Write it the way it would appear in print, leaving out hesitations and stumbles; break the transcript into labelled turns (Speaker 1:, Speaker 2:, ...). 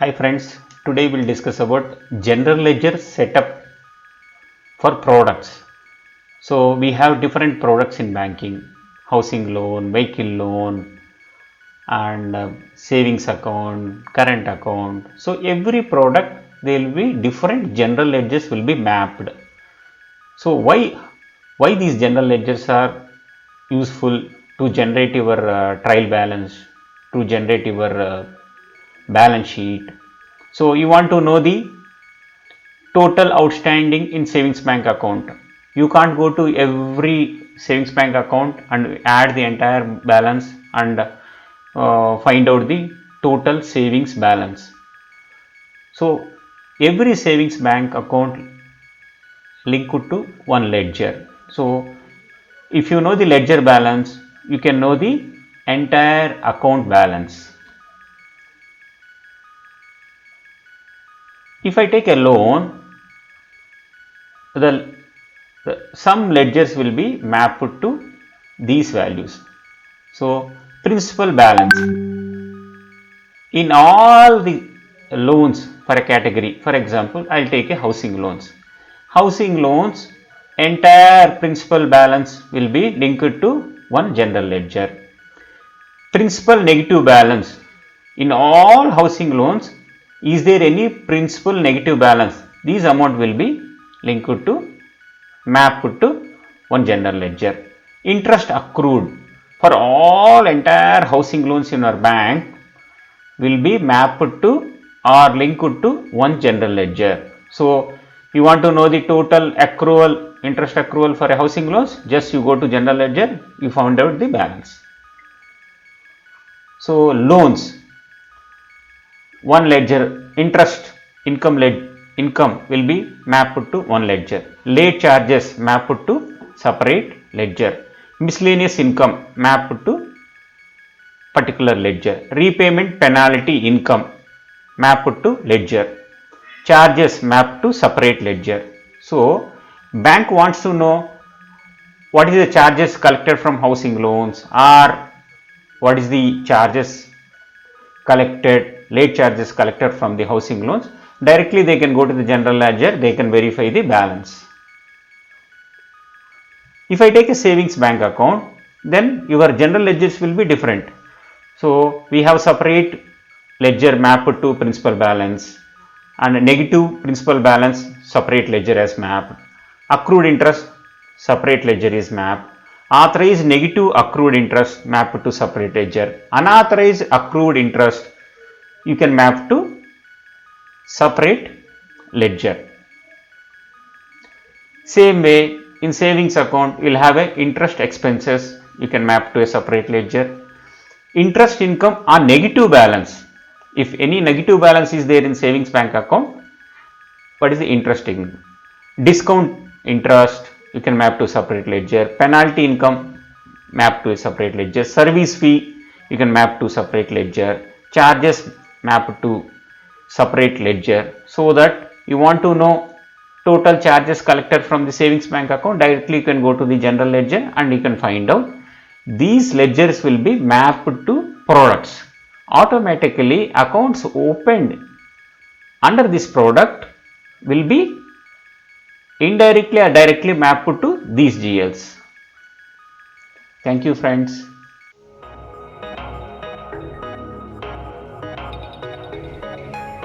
Speaker 1: Hi friends, today we'll discuss about general ledger setup for products. So we have different products in banking, housing loan, vehicle loan and savings account, current account. So every product there will be different general ledgers will be mapped. So why these general ledgers are useful to generate your trial balance, to generate your balance sheet. So you want to know the total outstanding in savings bank account. You can't go to every savings bank account and add the entire balance and find out the total savings balance. So every savings bank account linked to one ledger. So if you know the ledger balance, you can know the entire account balance. If I take a loan, some ledgers will be mapped to these values. So principal balance in all the loans for a category. For example, I'll take a housing loans. Housing loans entire principal balance will be linked to one general ledger. Principal negative balance in all housing loans, is there any principal negative balance? These amount will be linked to mapped to one general ledger. Interest accrued for all entire housing loans in our bank will be mapped to or linked to one general ledger. So you want to know the total accrual, interest accrual for a housing loans, just you go to general ledger, you found out the balance. So loans, one ledger, interest income will be mapped to one ledger. Late charges mapped to separate ledger. Miscellaneous income mapped to particular ledger. Repayment penalty income mapped to ledger. Charges mapped to separate ledger. So bank wants to know what is the charges collected from housing loans, or what is the charges collected, late charges collected from the housing loans. Directly they can go to the general ledger, they can verify the balance. If I take a savings bank account, then your general ledgers will be different. So we have separate ledger mapped to principal balance, and negative principal balance separate ledger as mapped. Accrued interest separate ledger is mapped. Authorized negative accrued interest mapped to separate ledger. Unauthorized accrued interest you can map to separate ledger. Same way in savings account you will have a interest expenses, you can map to a separate ledger. Interest income or negative balance, if any negative balance is there in savings bank account, what is the interest income? Discount interest you can map to separate ledger. Penalty income map to a separate ledger. Service fee you can map to separate ledger. Charges map to separate ledger. So that you want to know total charges collected from the savings bank account, directly you can go to the general ledger and you can find out. These ledgers will be mapped to products. Automatically accounts opened under this product will be indirectly or directly mapped to these GLs. Thank you friends.